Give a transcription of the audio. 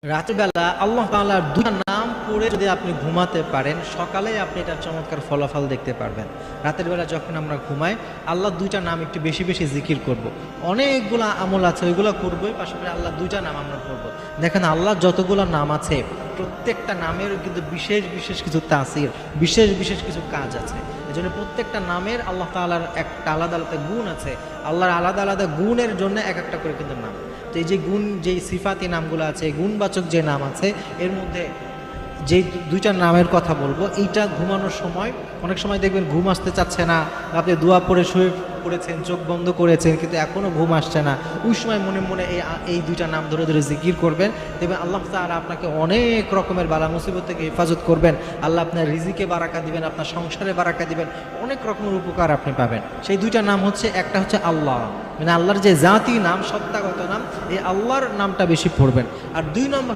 রাতের বেলা আল্লাহ তাআলার দুইটা নাম পড়ে যদি আপনি ঘুমাতে পারেন, সকালে আপনি এটা চমৎকার ফলাফল দেখতে পারবেন। রাতের বেলা যখন আমরা ঘুমাই, আল্লাহর দুইটা নাম একটু বেশি বেশি জিকির করব। অনেকগুলা আমল আছে, ওইগুলো করবোই, পাশাপাশি আল্লাহর দুইটা নাম আমরা পড়ব। দেখেন আল্লাহর যতগুলো নাম আছে, প্রত্যেকটা নামের কিন্তু বিশেষ বিশেষ কিছু তাসির, বিশেষ বিশেষ কিছু কাজ আছে। এই জন্য প্রত্যেকটা নামের আল্লাহ তাআলার একটা আলাদা আলাদা গুণ আছে। আল্লাহর আলাদা আলাদা গুণের জন্য এক একটা করে কিন্তু নাম। তো এই যে গুণ, যেই সিফাতি নামগুলো আছে, গুণবাচক যে নাম আছে, এর মধ্যে যেই দুইটা নামের কথা বলবো, এইটা ঘুমানোর সময় অনেক সময় দেখবেন ঘুম আসতে চাচ্ছে না, আপনি দোয়া পড়ে শুয়ে পড়েছেন, চোখ বন্ধ করেছেন, কিন্তু এখনও ঘুম আসছে না। ওই সময় মনে মনে এই দুইটা নাম ধরে ধরে জিকির করবেন, দেখবেন আল্লাহ তাআলা আপনাকে অনেক রকমের বালা মুসিবত থেকে হেফাজত করবেন। আল্লাহ আপনার রিজিকে বারাকা দিবেন, আপনার সংসারে বারাকা দিবেন, অনেক রকমের উপকার আপনি পাবেন। সেই দুইটা নাম হচ্ছে, একটা হচ্ছে আল্লাহ, মানে আল্লাহর যে জাতি নাম, সত্তাগত নাম, এই আল্লাহর নামটা বেশি পড়বেন। আর দুই নম্বর